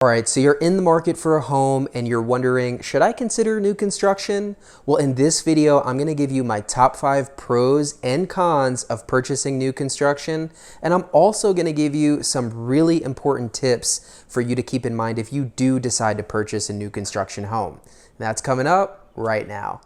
All right, so you're in the market for a home and you're wondering, should I consider new construction? Well, in this video, I'm gonna give you my top 5 pros and cons of purchasing new construction. And I'm also gonna give you some really important tips for you to keep in mind if you do decide to purchase a new construction home. And that's coming up right now.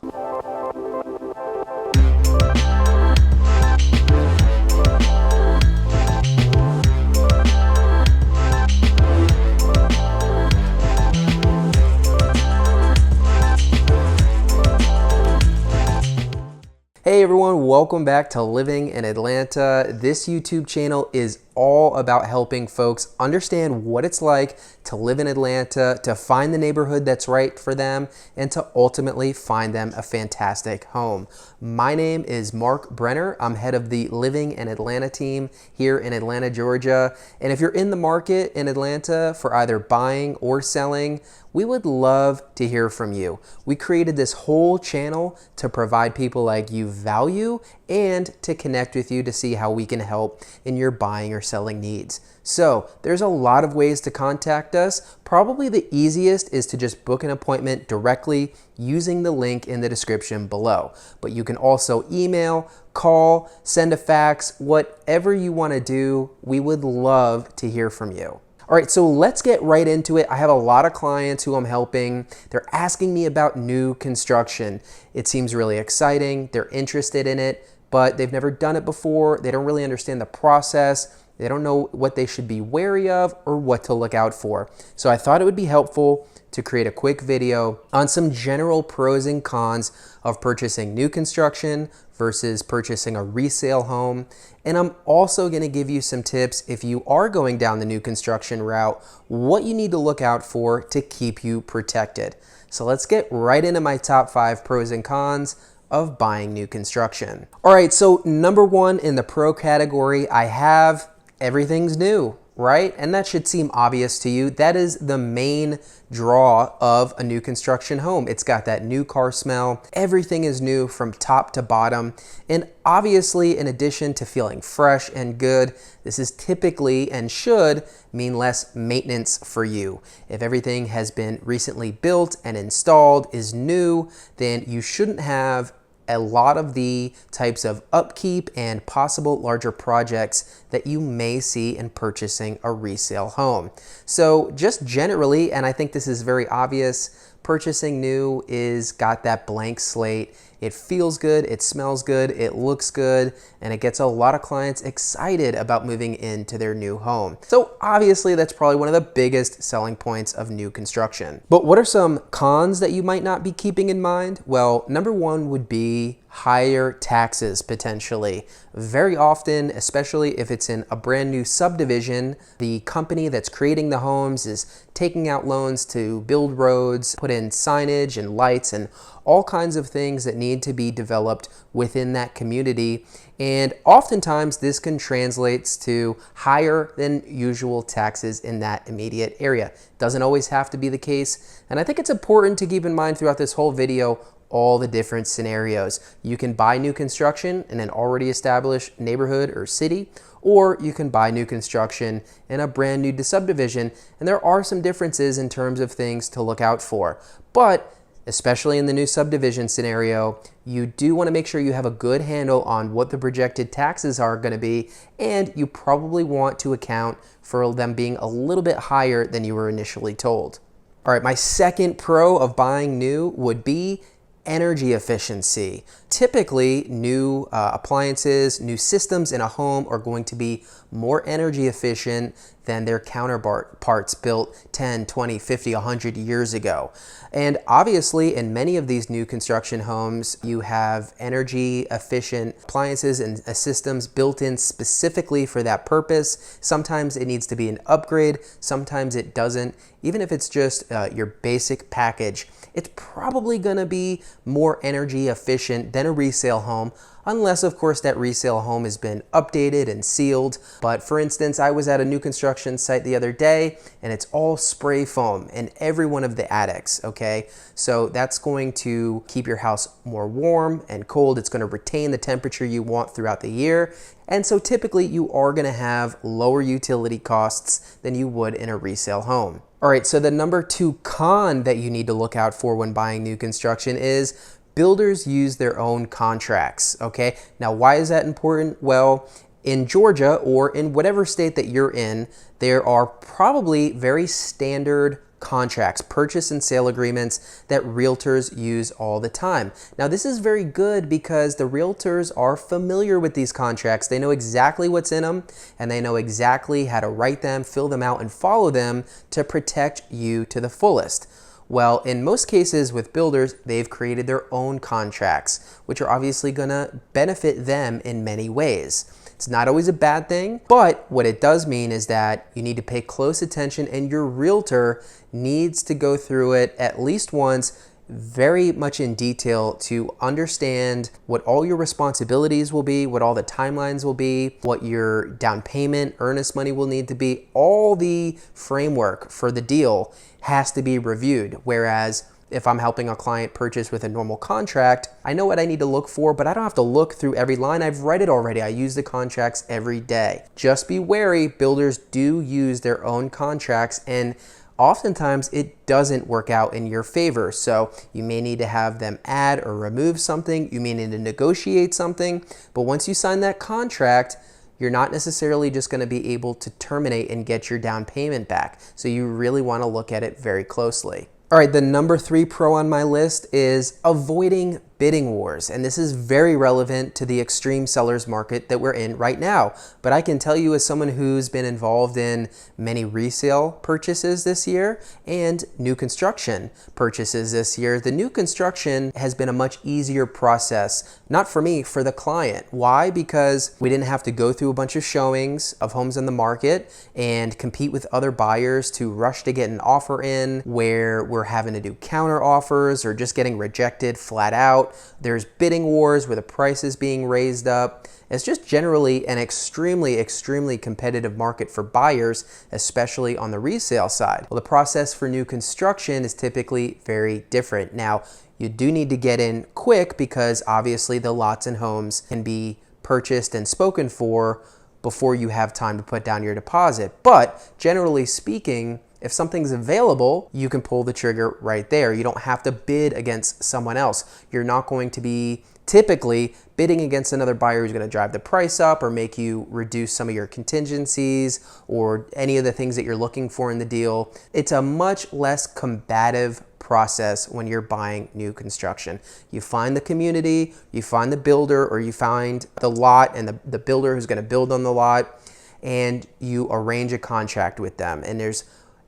Hey everyone, welcome back to Living in Atlanta. This YouTube channel is all about helping folks understand what it's like to live in Atlanta, to find the neighborhood that's right for them, and to ultimately find them a fantastic home. My name is Marc Brenner. I'm head of the Living in Atlanta team here in Atlanta, Georgia. And if you're in the market in Atlanta for either buying or selling, we would love to hear from you. We created this whole channel to provide people like you value and to connect with you to see how we can help in your buying or selling needs. So there's a lot of ways to contact us. Probably the easiest is to just book an appointment directly using the link in the description below. But you can also email, call, send a fax, whatever you want to do. We would love to hear from you. All right, so let's get right into it. I have a lot of clients who I'm helping. They're asking me about new construction. It seems really exciting. They're interested in it, but they've never done it before. They don't really understand the process. They don't know what they should be wary of or what to look out for. So I thought it would be helpful to create a quick video on some general pros and cons of purchasing new construction versus purchasing a resale home. And I'm also gonna give you some tips if you are going down the new construction route, what you need to look out for to keep you protected. So let's get right into my top 5 pros and cons of buying new construction. All right, so number 1 in the pro category, I have everything's new, right? And that should seem obvious to you. That is the main draw of a new construction home. It's got that new car smell. Everything is new from top to bottom. And obviously, in addition to feeling fresh and good, this is typically and should mean less maintenance for you. If everything has been recently built and installed, is new, then you shouldn't have a lot of the types of upkeep and possible larger projects that you may see in purchasing a resale home. So just generally, and I think this is very obvious, purchasing new is got that blank slate. It feels good, it smells good, it looks good, and it gets a lot of clients excited about moving into their new home. So obviously that's probably one of the biggest selling points of new construction. But what are some cons that you might not be keeping in mind? Well, number 1 would be higher taxes potentially. Very often, especially if it's in a brand new subdivision, the company that's creating the homes is taking out loans to build roads, put in signage and lights and all kinds of things that need to be developed within that community. And oftentimes this can translate to higher than usual taxes in that immediate area. Doesn't always have to be the case. And I think it's important to keep in mind throughout this whole video all the different scenarios. You can buy new construction in an already established neighborhood or city, or you can buy new construction in a brand new subdivision. And there are some differences in terms of things to look out for. But especially in the new subdivision scenario, you do want to make sure you have a good handle on what the projected taxes are going to be, and you probably want to account for them being a little bit higher than you were initially told. All right, my second pro of buying new would be energy efficiency. Typically, new appliances, new systems in a home are going to be more energy efficient than their counterparts built 10, 20, 50, 100 years ago. And obviously, in many of these new construction homes, you have energy efficient appliances and systems built in specifically for that purpose. Sometimes it needs to be an upgrade, sometimes it doesn't. Even if it's just your basic package, it's probably gonna be more energy efficient than a resale home, unless of course that resale home has been updated and sealed. But for instance, I was at a new construction site the other day and it's all spray foam in every one of the attics, okay? So that's going to keep your house more warm and cold. It's gonna retain the temperature you want throughout the year. And so typically you are gonna have lower utility costs than you would in a resale home. All right, so the number 2 con that you need to look out for when buying new construction is builders use their own contracts, okay? Now, why is that important? Well, in Georgia or in whatever state that you're in, there are probably very standard contracts, purchase and sale agreements that realtors use all the time. Now, this is very good because the realtors are familiar with these contracts. They know exactly what's in them and they know exactly how to write them, fill them out, and follow them to protect you to the fullest. Well, in most cases with builders, they've created their own contracts, which are obviously gonna benefit them in many ways. It's not always a bad thing, but what it does mean is that you need to pay close attention and your realtor needs to go through it at least once very much in detail to understand what all your responsibilities will be, what all the timelines will be, what your down payment, earnest money will need to be. All the framework for the deal has to be reviewed, whereas if I'm helping a client purchase with a normal contract, I know what I need to look for, but I don't have to look through every line. I've read it already. I use the contracts every day. Just be wary, builders do use their own contracts and oftentimes it doesn't work out in your favor. So you may need to have them add or remove something. You may need to negotiate something, but once you sign that contract, you're not necessarily just going to be able to terminate and get your down payment back. So you really want to look at it very closely. All right, the number 3 pro on my list is avoiding bidding wars. And this is very relevant to the extreme sellers market that we're in right now. But I can tell you as someone who's been involved in many resale purchases this year and new construction purchases this year, the new construction has been a much easier process, not for me, for the client. Why? Because we didn't have to go through a bunch of showings of homes in the market and compete with other buyers to rush to get an offer in where we're having to do counter offers or just getting rejected flat out. There's bidding wars where the price is being raised up. It's just generally an extremely competitive market for buyers, especially on the resale side. Well, the process for new construction is typically very different. Now, you do need to get in quick because obviously the lots and homes can be purchased and spoken for before you have time to put down your deposit. But generally speaking, if something's available, you can pull the trigger right there. You don't have to bid against someone else. You're not going to be typically bidding against another buyer who's going to drive the price up or make you reduce some of your contingencies or any of the things that you're looking for in the deal. It's a much less combative process when you're buying new construction. You find the community, you find the builder, or you find the lot and the builder who's going to build on the lot, and you arrange a contract with them. And there's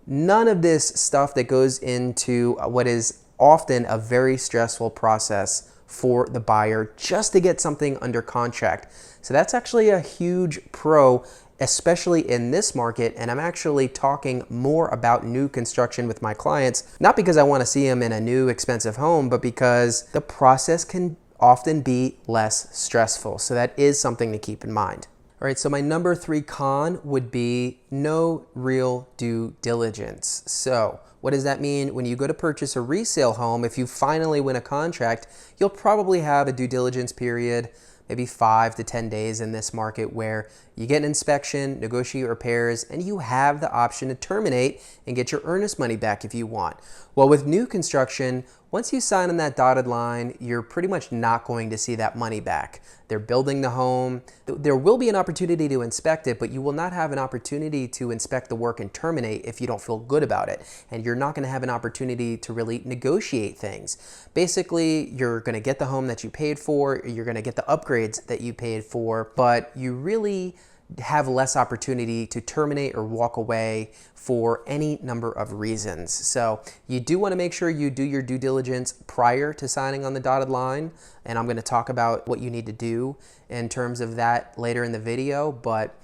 none of this stuff that goes into what is often a very stressful process for the buyer just to get something under contract. So that's actually a huge pro, especially in this market. And I'm actually talking more about new construction with my clients, not because I want to see them in a new expensive home, but because the process can often be less stressful. So that is something to keep in mind. All right, so my number 3 con would be no real due diligence. So what does that mean? When you go to purchase a resale home, if you finally win a contract, you'll probably have a due diligence period, maybe 5 to 10 days in this market, where you get an inspection, negotiate repairs, and you have the option to terminate and get your earnest money back if you want. Well, with new construction, once you sign on that dotted line, you're pretty much not going to see that money back. They're building the home. There will be an opportunity to inspect it, but you will not have an opportunity to inspect the work and terminate if you don't feel good about it. And you're not going to have an opportunity to really negotiate things. Basically, you're going to get the home that you paid for, you're going to get the upgrades that you paid for, but you really have less opportunity to terminate or walk away for any number of reasons. So you do want to make sure you do your due diligence prior to signing on the dotted line. And I'm going to talk about what you need to do in terms of that later in the video. But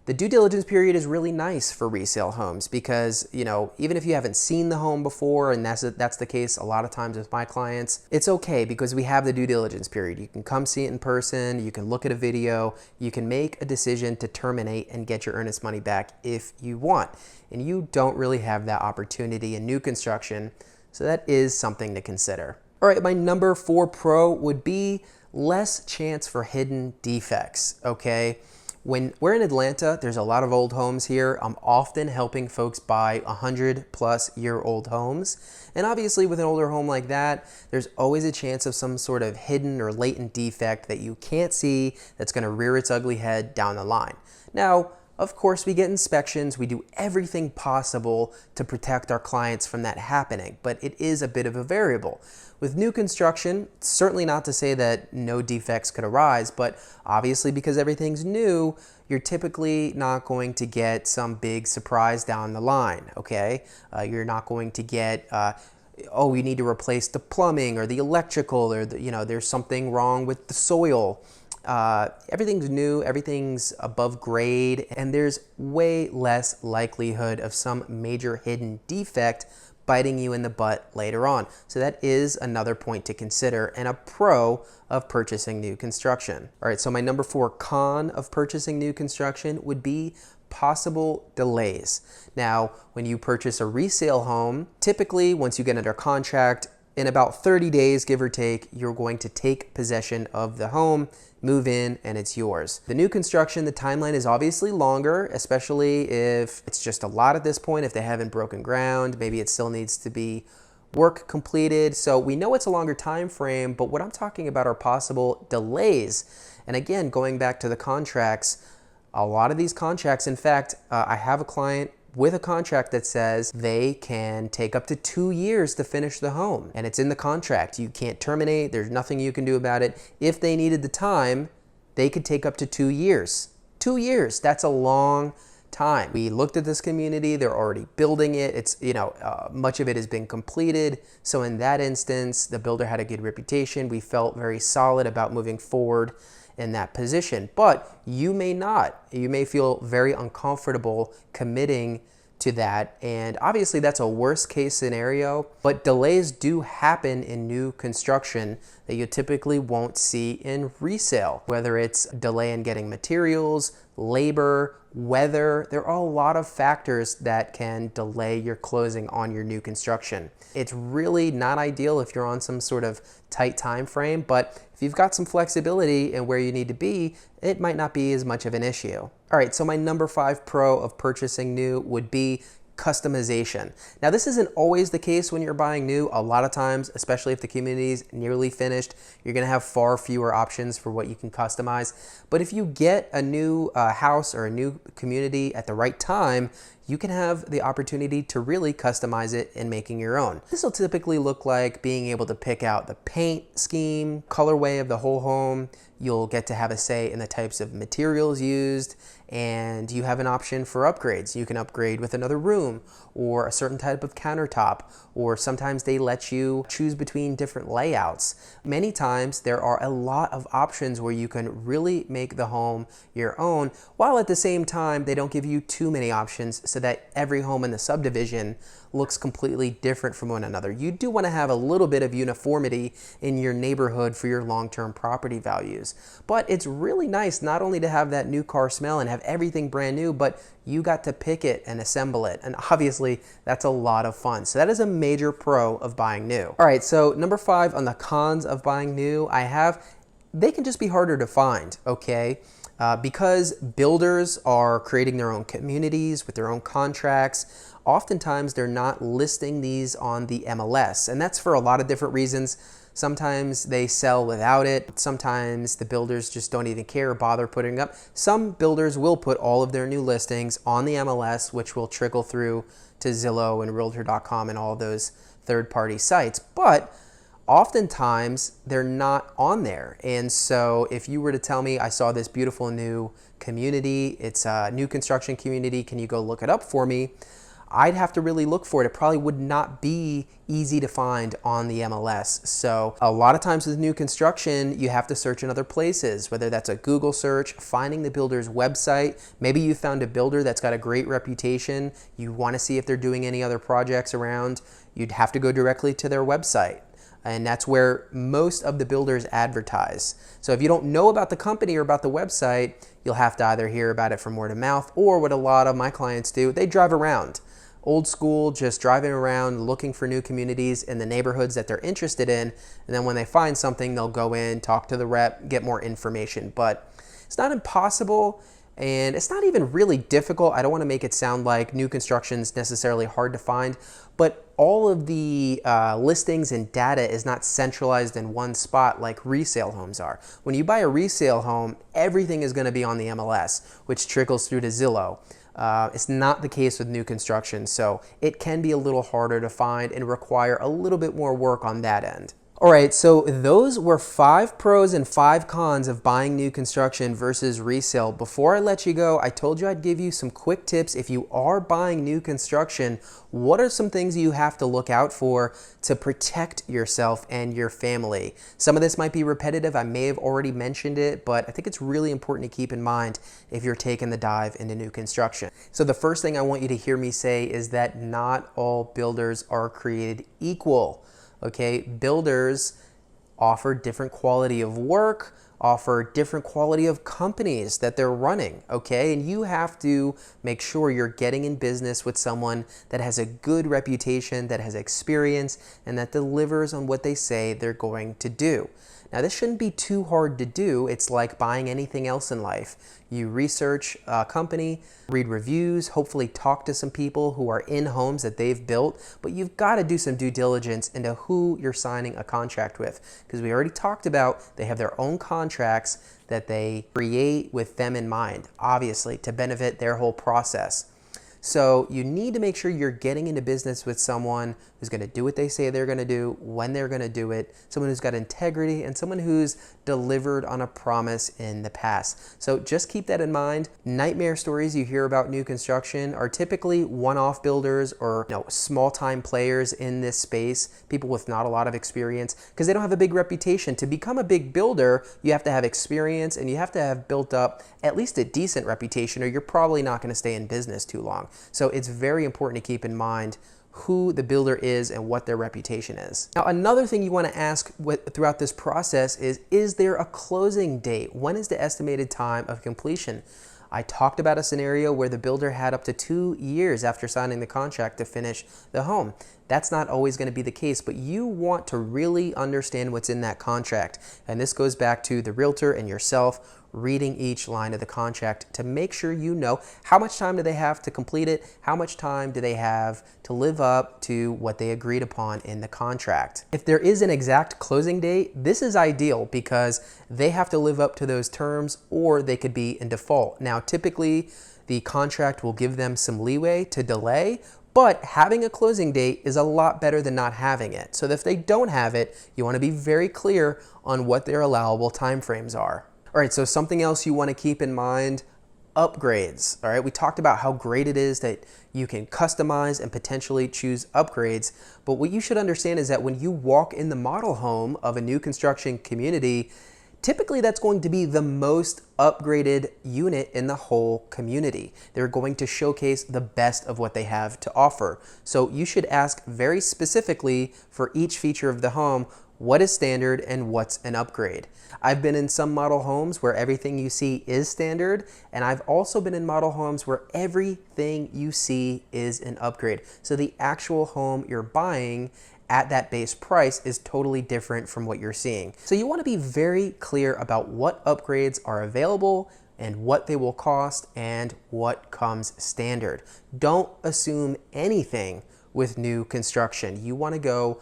the due diligence period is really nice for resale homes because, you know, even if you haven't seen the home before, and that's the case a lot of times with my clients, it's okay because we have the due diligence period. You can come see it in person, you can look at a video, you can make a decision to terminate and get your earnest money back if you want. And you don't really have that opportunity in new construction, so that is something to consider. All right, my number 4 pro would be less chance for hidden defects, okay? When we're in Atlanta, there's a lot of old homes here. I'm often helping folks buy 100-plus-year-old homes. And obviously with an older home like that, there's always a chance of some sort of hidden or latent defect that you can't see that's gonna rear its ugly head down the line. Now, of course, we get inspections. We do everything possible to protect our clients from that happening, but it is a bit of a variable. With new construction, certainly not to say that no defects could arise, but obviously because everything's new, you're typically not going to get some big surprise down the line, okay? You're not going to get, oh, you need to replace the plumbing or the electrical, or there's something wrong with the soil. Everything's new, everything's above grade, and there's way less likelihood of some major hidden defect biting you in the butt later on. So that is another point to consider and a pro of purchasing new construction. All right, so my number 4 con of purchasing new construction would be possible delays. Now, when you purchase a resale home, typically once you get under contract, in about 30 days, give or take, you're going to take possession of the home, move in, and it's yours. The new construction, the timeline is obviously longer, especially if it's just a lot at this point, if they haven't broken ground, maybe it still needs to be work completed. So we know it's a longer time frame, but what I'm talking about are possible delays. And again, going back to the contracts, a lot of these contracts, in fact, I have a client with a contract that says they can take up to 2 years to finish the home. And it's in the contract. You can't terminate. There's nothing you can do about it. If they needed the time, they could take up to 2 years. 2 years, that's a long time. We looked at this community. They're already building it. It's, much of it has been completed. So in that instance, the builder had a good reputation. We felt very solid about moving forward in that position, but you may not. You may feel very uncomfortable committing to that, and obviously that's a worst case scenario, but delays do happen in new construction that you typically won't see in resale, whether it's delay in getting materials, labor, weather. There are a lot of factors that can delay your closing on your new construction. It's really not ideal if you're on some sort of tight time frame, but if you've got some flexibility in where you need to be, it might not be as much of an issue. All right, so my number 5 pro of purchasing new would be customization. Now, this isn't always the case when you're buying new. A lot of times, especially if the community is nearly finished, you're gonna have far fewer options for what you can customize. But if you get a new house or a new community at the right time, you can have the opportunity to really customize it and making your own. This will typically look like being able to pick out the paint scheme, colorway of the whole home. You'll get to have a say in the types of materials used, and you have an option for upgrades. You can upgrade with another room or a certain type of countertop, or sometimes they let you choose between different layouts. Many times there are a lot of options where you can really make the home your own, while at the same time they don't give you too many options so that every home in the subdivision looks completely different from one another. You do want to have a little bit of uniformity in your neighborhood for your long-term property values. But it's really nice not only to have that new car smell and have everything brand new, but you got to pick it and assemble it. And obviously that's a lot of fun. So that is a major pro of buying new. All right, so number 5 on the cons of buying new, they can just be harder to find, okay? Because builders are creating their own communities with their own contracts, oftentimes they're not listing these on the MLS, and that's for a lot of different reasons. Sometimes they sell without it. Sometimes the builders just don't even care or bother putting it up. Some builders will put all of their new listings on the MLS, which will trickle through to Zillow and Realtor.com and all of those third-party sites. But oftentimes they're not on there. And so if you were to tell me, I saw this beautiful new community, it's a new construction community, can you go look it up for me? I'd have to really look for it. It probably would not be easy to find on the MLS. So a lot of times with new construction, you have to search in other places, whether that's a Google search, finding the builder's website. Maybe you found a builder that's got a great reputation. You want to see if they're doing any other projects around. You'd have to go directly to their website. And that's where most of the builders advertise. So if you don't know about the company or about the website, you'll have to either hear about it from word of mouth, or what a lot of my clients do, they drive around. Old school, just driving around looking for new communities in the neighborhoods that they're interested in. And then when they find something, they'll go in, talk to the rep, get more information. But it's not impossible. And it's not even really difficult. I don't want to make it sound like new construction is necessarily hard to find, but all of the listings and data is not centralized in one spot like resale homes are. When you buy a resale home, everything is going to be on the MLS, which trickles through to Zillow. It's not the case with new construction, so it can be a little harder to find and require a little bit more work on that end. All right, so those were 5 pros and 5 cons of buying new construction versus resale. Before I let you go, I told you I'd give you some quick tips. If you are buying new construction, what are some things you have to look out for to protect yourself and your family? Some of this might be repetitive. I may have already mentioned it, but I think it's really important to keep in mind if you're taking the dive into new construction. So the first thing I want you to hear me say is that not all builders are created equal. Okay, builders offer different quality of work, offer different quality of companies that they're running, okay? And you have to make sure you're getting in business with someone that has a good reputation, that has experience, and that delivers on what they say they're going to do. Now, this shouldn't be too hard to do. It's like buying anything else in life. You research a company, read reviews, hopefully talk to some people who are in homes that they've built, but you've got to do some due diligence into who you're signing a contract with, because we already talked about they have their own contracts that they create with them in mind, obviously, to benefit their whole process. So you need to make sure you're getting into business with someone who's going to do what they say they're going to do, when they're going to do it, someone who's got integrity, and someone who's delivered on a promise in the past. So just keep that in mind. Nightmare stories you hear about new construction are typically one-off builders or small-time players in this space, people with not a lot of experience, because they don't have a big reputation. To become a big builder, you have to have experience and you have to have built up at least a decent reputation, or you're probably not going to stay in business too long. So it's very important to keep in mind who the builder is and what their reputation is. Now, another thing you want to ask throughout this process is there a closing date? When is the estimated time of completion? I talked about a scenario where the builder had up to 2 years after signing the contract to finish the home. That's not always going to be the case, but you want to really understand what's in that contract. And this goes back to the realtor and yourself reading each line of the contract to make sure you know how much time do they have to complete it, how much time do they have to live up to what they agreed upon in the contract. If there is an exact closing date, this is ideal because they have to live up to those terms or they could be in default. Now, typically the contract will give them some leeway to delay, but having a closing date is a lot better than not having it. So if they don't have it, you want to be very clear on what their allowable timeframes are. All right, so something else you want to keep in mind, upgrades. All right, we talked about how great it is that you can customize and potentially choose upgrades, but what you should understand is that when you walk in the model home of a new construction community, typically that's going to be the most upgraded unit in the whole community. They're going to showcase the best of what they have to offer. So you should ask very specifically for each feature of the home, what is standard and what's an upgrade. I've been in some model homes where everything you see is standard, and I've also been in model homes where everything you see is an upgrade. So the actual home you're buying at that base price is totally different from what you're seeing. So you want to be very clear about what upgrades are available and what they will cost and what comes standard. Don't assume anything with new construction. You want to go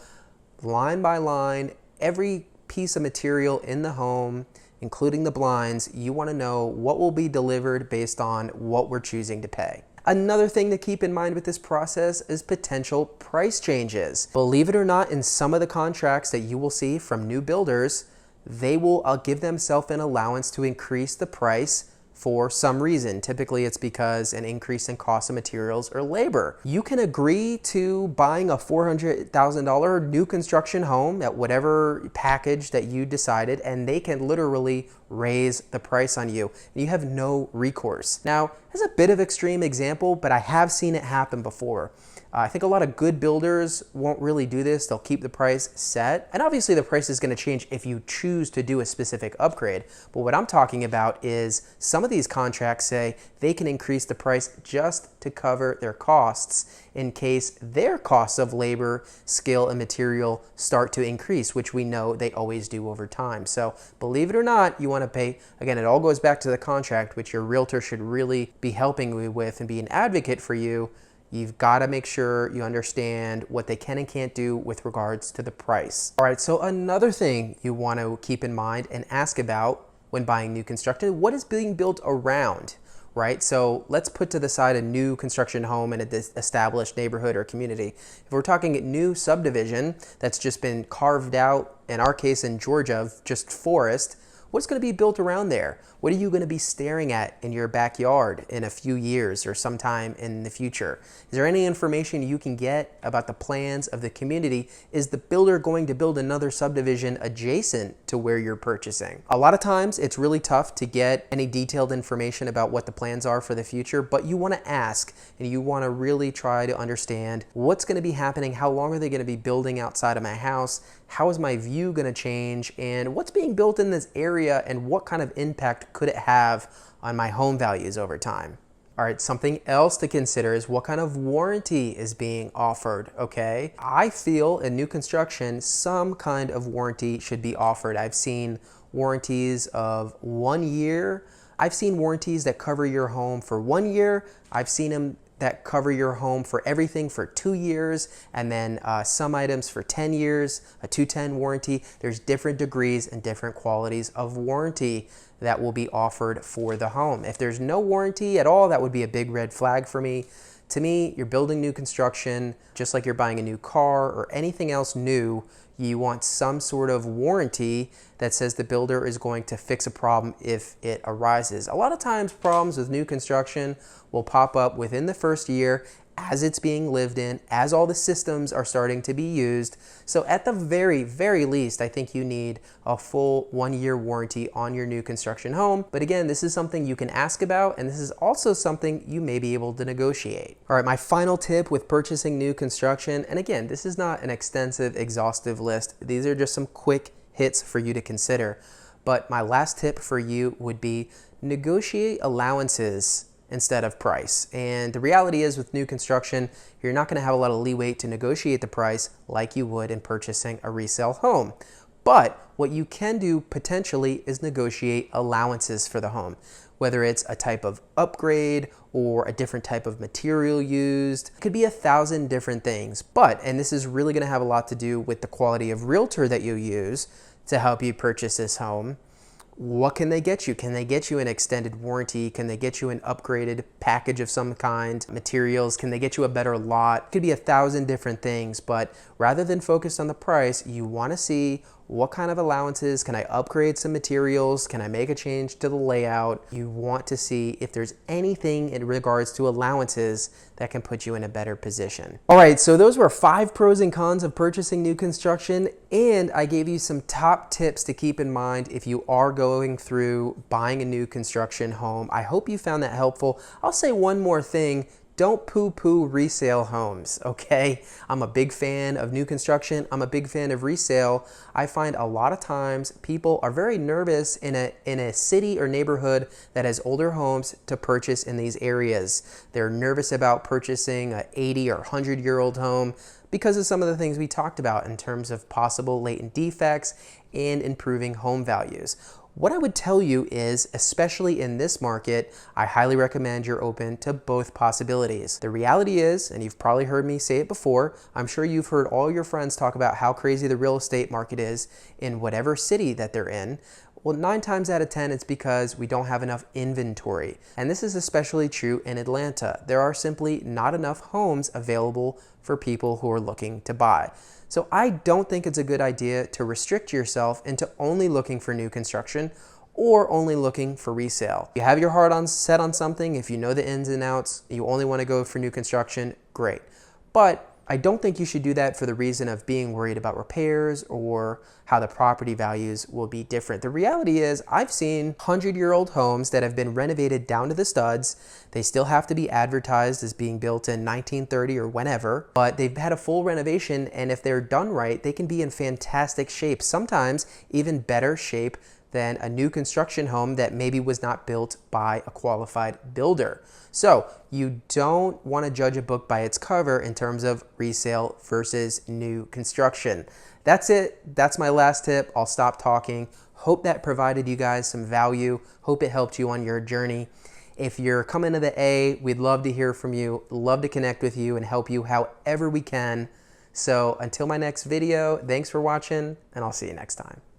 line by line, every piece of material in the home, including the blinds, you want to know what will be delivered based on what we're choosing to pay. Another thing to keep in mind with this process is potential price changes. Believe it or not, in some of the contracts that you will see from new builders, they will give themselves an allowance to increase the price for some reason. Typically, it's because an increase in cost of materials or labor. You can agree to buying a $400,000 new construction home at whatever package that you decided, and they can literally raise the price on you, and you have no recourse. Now, that's a bit of extreme example, but I have seen it happen before. I think a lot of good builders won't really do this. They'll keep the price set. And obviously the price is going to change if you choose to do a specific upgrade. But what I'm talking about is some of these contracts say they can increase the price just to cover their costs in case their costs of labor, skill, and material start to increase, which we know they always do over time. So believe it or not, you want to pay, again, it all goes back to the contract, which your realtor should really be helping you with and be an advocate for you. You've got to make sure you understand what they can and can't do with regards to the price. All right, so another thing you want to keep in mind and ask about when buying new construction, what is being built around, right? So let's put to the side a new construction home in an established neighborhood or community. If we're talking a new subdivision that's just been carved out, in our case in Georgia, of just forest, what's going to be built around there? What are you going to be staring at in your backyard in a few years or sometime in the future? Is there any information you can get about the plans of the community? Is the builder going to build another subdivision adjacent to where you're purchasing? A lot of times it's really tough to get any detailed information about what the plans are for the future, but you want to ask and you want to really try to understand what's going to be happening, how long are they going to be building outside of my house, how is my view going to change, and what's being built in this area and what kind of impact could it have on my home values over time? All right, something else to consider is what kind of warranty is being offered, okay? I feel in new construction, some kind of warranty should be offered. I've seen warranties of 1 year. I've seen warranties that cover your home for 1 year. I've seen them that cover your home for everything for 2 years, and then some items for 10 years, a 210 warranty. There's different degrees and different qualities of warranty that will be offered for the home. If there's no warranty at all, that would be a big red flag for me. To me, you're building new construction, just like you're buying a new car or anything else new, you want some sort of warranty that says the builder is going to fix a problem if it arises. A lot of times problems with new construction will pop up within the first year as it's being lived in, as all the systems are starting to be used. So at the very, very least, I think you need a full 1 year warranty on your new construction home. But again, this is something you can ask about, and this is also something you may be able to negotiate. All right, my final tip with purchasing new construction, and again, this is not an extensive, exhaustive list. These are just some quick hits for you to consider. But my last tip for you would be negotiate allowances instead of price. And the reality is with new construction, you're not going to have a lot of leeway to negotiate the price like you would in purchasing a resale home. But what you can do potentially is negotiate allowances for the home, whether it's a type of upgrade or a different type of material used. It could be 1,000 different things. But, and this is really going to have a lot to do with the quality of realtor that you use to help you purchase this home. What can they get you? Can they get you an extended warranty? Can they get you an upgraded package of some kind? Materials? Can they get you a better lot? It could be 1,000 different things, but rather than focus on the price, you want to see what kind of allowances. Can I upgrade some materials? Can I make a change to the layout? You want to see if there's anything in regards to allowances that can put you in a better position. All right, so those were 5 pros and cons of purchasing new construction, and I gave you some top tips to keep in mind if you are going through buying a new construction home. I hope you found that helpful. I'll say one more thing. Don't poo-poo resale homes, okay? I'm a big fan of new construction. I'm a big fan of resale. I find a lot of times people are very nervous in a city or neighborhood that has older homes to purchase in these areas. They're nervous about purchasing an 80 or 100-year-old home because of some of the things we talked about in terms of possible latent defects and improving home values. What I would tell you is, especially in this market, I highly recommend you're open to both possibilities. The reality is, and you've probably heard me say it before, I'm sure you've heard all your friends talk about how crazy the real estate market is in whatever city that they're in. Well, 9 times out of 10, it's because we don't have enough inventory. And this is especially true in Atlanta. There are simply not enough homes available for people who are looking to buy. So I don't think it's a good idea to restrict yourself into only looking for new construction or only looking for resale. If you have your heart set on something, if you know the ins and outs, you only want to go for new construction, great. But I don't think you should do that for the reason of being worried about repairs or how the property values will be different. The reality is I've seen 100-year-old homes that have been renovated down to the studs. They still have to be advertised as being built in 1930 or whenever, but they've had a full renovation, and if they're done right, they can be in fantastic shape, sometimes even better shape than a new construction home that maybe was not built by a qualified builder. So you don't want to judge a book by its cover in terms of resale versus new construction. That's it. That's my last tip. I'll stop talking. Hope that provided you guys some value. Hope it helped you on your journey. If you're coming to the A, we'd love to hear from you. Love to connect with you and help you however we can. So until my next video, thanks for watching, and I'll see you next time.